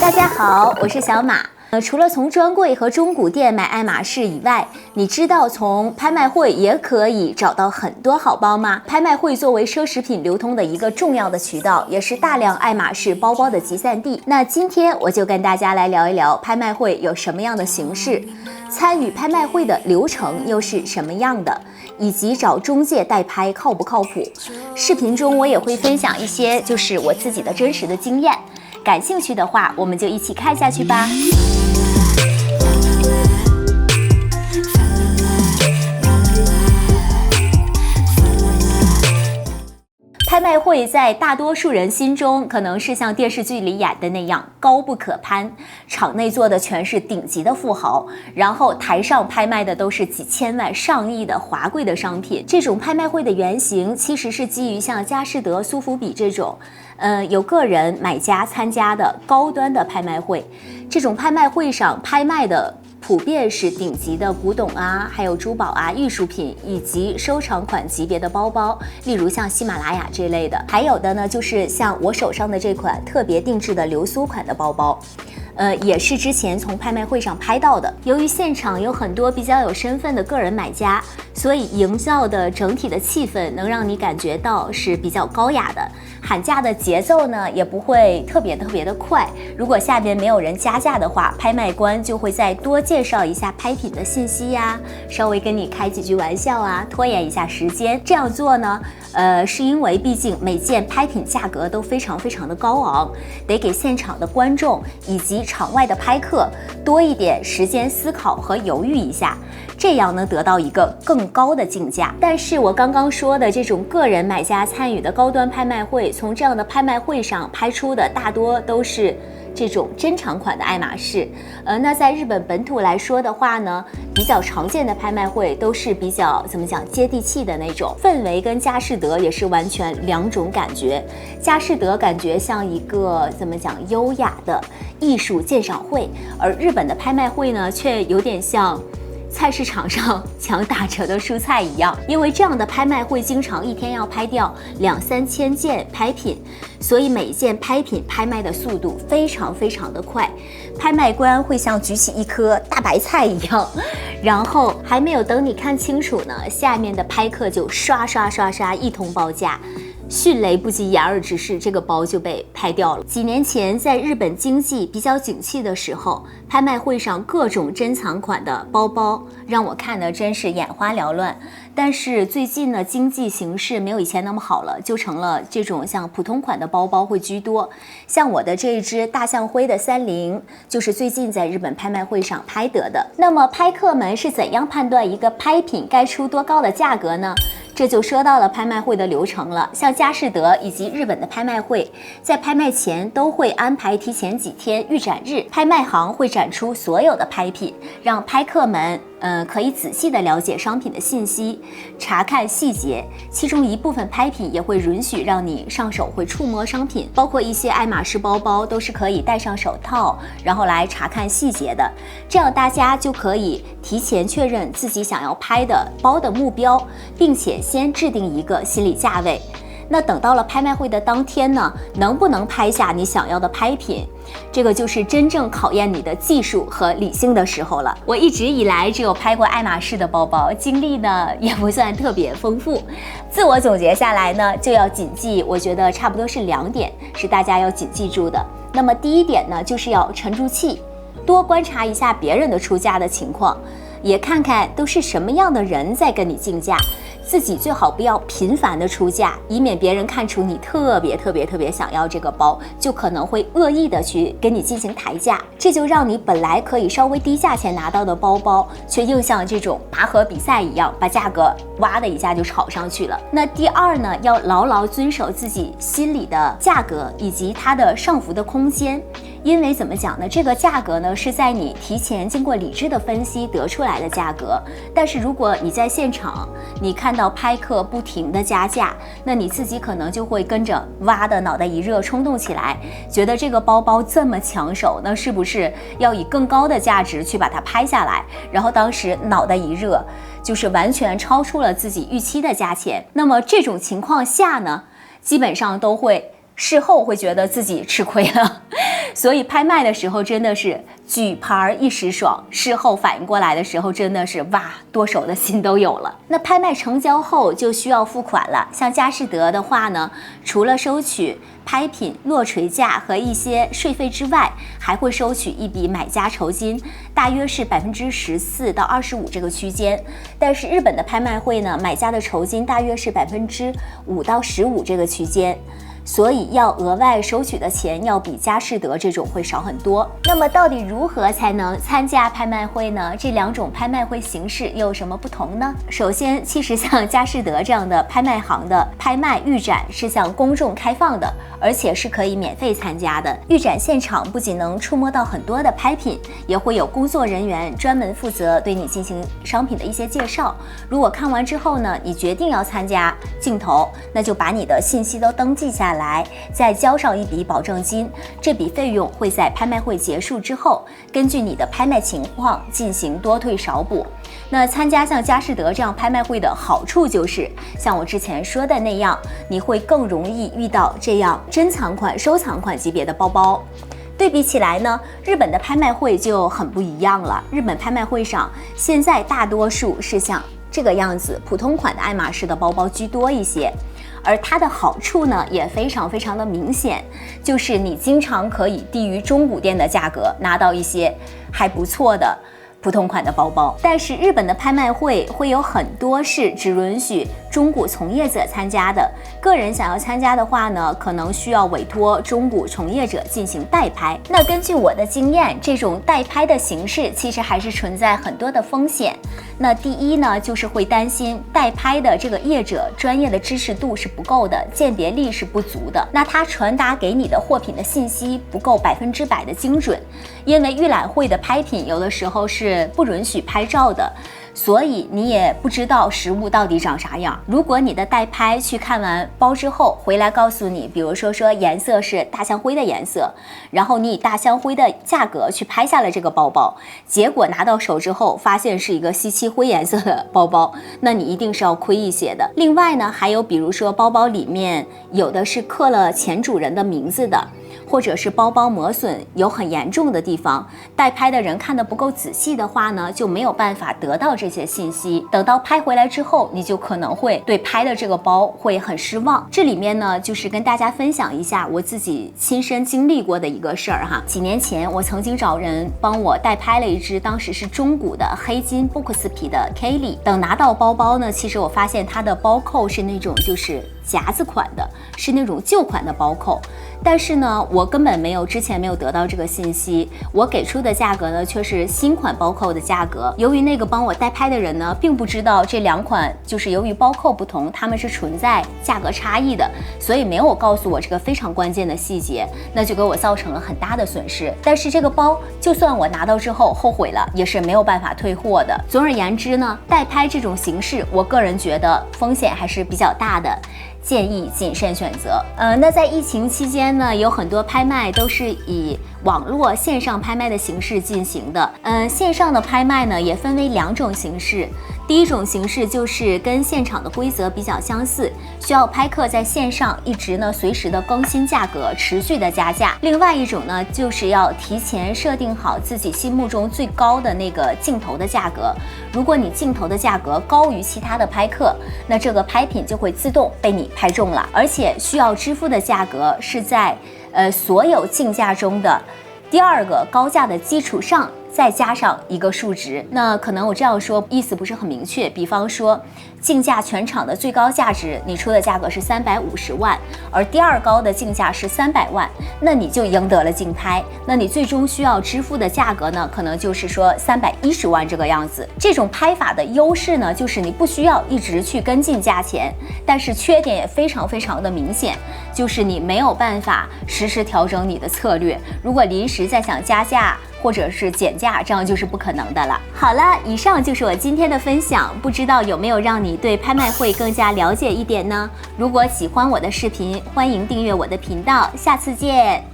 大家好，我是小马。除了从专柜和中古店买爱马仕以外，你知道从拍卖会也可以找到很多好包吗？拍卖会作为奢侈品流通的一个重要的渠道，也是大量爱马仕包包的集散地。那今天我就跟大家来聊一聊拍卖会有什么样的形式，参与拍卖会的流程又是什么样的，以及找中介代拍靠不靠谱。视频中我也会分享一些就是我自己的真实的经验，感兴趣的话我们就一起看下去吧。拍卖会在大多数人心中可能是像电视剧里演的那样高不可攀，场内坐的全是顶级的富豪，然后台上拍卖的都是几千万上亿的华贵的商品。这种拍卖会的原型其实是基于像佳士得、苏富比这种有个人买家参加的高端的拍卖会。这种拍卖会上拍卖的普遍是顶级的古董啊，还有珠宝啊、艺术品以及收藏款级别的包包，例如像喜马拉雅这类的。还有的呢，就是像我手上的这款特别定制的流苏款的包包。也是之前从拍卖会上拍到的。由于现场有很多比较有身份的个人买家，所以营造的整体的气氛能让你感觉到是比较高雅的。喊价的节奏呢也不会特别的快。如果下边没有人加价的话，拍卖官就会再多介绍一下拍品的信息呀，稍微跟你开几句玩笑啊，拖延一下时间。这样做呢，是因为毕竟每件拍品价格都非常的高昂，得给现场的观众以及场外的拍客多一点时间思考和犹豫一下，这样能得到一个更高的竞价。但是我刚刚说的这种个人买家参与的高端拍卖会，从这样的拍卖会上拍出的大多都是这种珍藏款的爱马仕。那在日本本土来说的话呢，比较常见的拍卖会都是比较怎么讲接地气的那种氛围，跟佳士得也是完全两种感觉。佳士得感觉像一个怎么讲优雅的艺术鉴赏会，而日本的拍卖会呢，却有点像菜市场上抢打折的蔬菜一样。因为这样的拍卖会经常一天要拍掉2-3千件拍品，所以每一件拍品拍卖的速度非常的快。拍卖官会像举起一颗大白菜一样，然后还没有等你看清楚呢，下面的拍客就刷一通报价。迅雷不及掩耳之势，这个包就被拍掉了。几年前，在日本经济比较景气的时候，拍卖会上各种珍藏款的包包让我看的真是眼花缭乱。但是最近呢，经济形势没有以前那么好了，就成了这种像普通款的包包会居多。像我的这一只大象灰的30，就是最近在日本拍卖会上拍得的。那么拍客们是怎样判断一个拍品该出多高的价格呢？这就说到了拍卖会的流程了。像佳士得以及日本的拍卖会，在拍卖前都会安排提前几天预展日，拍卖行会展出所有的拍品，让拍客们可以仔细的了解商品的信息，查看细节。其中一部分拍品也会允许让你上手会触摸商品，包括一些爱马仕包包都是可以戴上手套，然后来查看细节的。这样大家就可以提前确认自己想要拍的包的目标，并且先制定一个心理价位。那等到了拍卖会的当天呢，能不能拍下你想要的拍品，这个就是真正考验你的技术和理性的时候了。我一直以来只有拍过爱马仕的包包，经历呢也不算特别丰富。自我总结下来呢，就要谨记，我觉得差不多是2点是大家要谨记住的。那么第一点呢，就是要沉住气，多观察一下别人的出价的情况，也看看都是什么样的人在跟你竞价。自己最好不要频繁的出价，以免别人看出你特别想要这个包，就可能会恶意的去跟你进行抬价，这就让你本来可以稍微低价钱拿到的包包，却又像这种拔河比赛一样，把价格哇的一下就炒上去了。那第二呢，要牢牢遵守自己心里的价格以及它的上浮的空间。因为怎么讲呢，这个价格呢是在你提前经过理智的分析得出来的价格，但是如果你在现场，你看到拍客不停的加价，那你自己可能就会跟着哇的脑袋一热，冲动起来，觉得这个包包这么抢手，那是不是要以更高的价值去把它拍下来？然后当时脑袋一热，就是完全超出了自己预期的价钱。那么这种情况下呢，基本上都会事后会觉得自己吃亏了。所以拍卖的时候真的是举牌一时爽，事后反应过来的时候真的是哇，剁手的心都有了。那拍卖成交后就需要付款了，像佳士得的话呢，除了收取拍品、落锤价和一些税费之外，还会收取一笔买家酬金，大约是14%到25%这个区间。但是日本的拍卖会呢，买家的酬金大约是5%到15%这个区间。所以要额外收取的钱要比佳士得这种会少很多。那么到底如何才能参加拍卖会呢？这两种拍卖会形式又有什么不同呢？首先，其实像佳士得这样的拍卖行的拍卖预展是向公众开放的，而且是可以免费参加的。预展现场不仅能触摸到很多的拍品，也会有工作人员专门负责对你进行商品的一些介绍。如果看完之后呢，你决定要参加竞投，那就把你的信息都登记下来，再交上一笔保证金。这笔费用会在拍卖会结束之后，根据你的拍卖情况进行多退少补。那参加像佳士得这样拍卖会的好处就是，像我之前说的那样，你会更容易遇到这样珍藏款、收藏款级别的包包。对比起来呢，日本的拍卖会就很不一样了。日本拍卖会上现在大多数是像这个样子，普通款的爱马仕的包包居多一些。而它的好处呢也非常的明显，就是你经常可以低于中古店的价格拿到一些还不错的普通款的包包。但是日本的拍卖会会有很多是只允许中古从业者参加的，个人想要参加的话呢，可能需要委托中古从业者进行代拍。那根据我的经验，这种代拍的形式其实还是存在很多的风险。那第一呢，就是会担心代拍的这个业者专业的知识度是不够的，鉴别力是不足的，那他传达给你的货品的信息不够100%的精准，因为预览会的拍品有的时候是不允许拍照的，所以你也不知道实物到底长啥样。如果你的代拍去看完包之后回来告诉你，比如说颜色是大象灰的颜色，然后你以大象灰的价格去拍下了这个包包，结果拿到手之后发现是一个稀漆灰颜色的包包，那你一定是要亏一些的。另外呢，还有比如说包包里面有的是刻了前主人的名字的，或者是包包磨损有很严重的地方，代拍的人看得不够仔细的话呢，就没有办法得到这些信息。等到拍回来之后，你就可能会对拍的这个包会很失望。这里面呢，就是跟大家分享一下我自己亲身经历过的一个事儿哈。几年前，我曾经找人帮我代拍了一只当时是中古的黑金布克斯皮的 Kelly。等拿到包包呢，其实我发现它的包扣是那种就是夹子款的，是那种旧款的包扣。但是呢，我根本之前没有得到这个信息，我给出的价格呢却是新款包扣的价格。由于那个帮我代拍的人呢，并不知道这两款就是由于包扣不同，他们是存在价格差异的，所以没有告诉我这个非常关键的细节，那就给我造成了很大的损失。但是这个包就算我拿到之后后悔了，也是没有办法退货的。总而言之呢，代拍这种形式，我个人觉得风险还是比较大的，建议谨慎选择。那在疫情期间呢，有很多拍卖都是以网络线上拍卖的形式进行的。线上的拍卖呢也分为两种形式。第一种形式就是跟现场的规则比较相似，需要拍客在线上一直呢随时的更新价格，持续的加价。另外一种呢，就是要提前设定好自己心目中最高的那个竞投的价格。如果你竞投的价格高于其他的拍客，那这个拍品就会自动被你拍中了，而且需要支付的价格是在所有竞价中的第二个高价的基础上再加上一个数值。那可能我这样说意思不是很明确，比方说竞价全场的最高价值，你出的价格是350万，而第二高的竞价是300万，那你就赢得了竞拍。那你最终需要支付的价格呢，可能就是说310万这个样子。这种拍法的优势呢，就是你不需要一直去跟进价钱，但是缺点也非常的明显，就是你没有办法实时调整你的策略。如果临时再想加价或者是减价，这样就是不可能的了。好了，以上就是我今天的分享，不知道有没有让你对拍卖会更加了解一点呢？如果喜欢我的视频，欢迎订阅我的频道，下次见。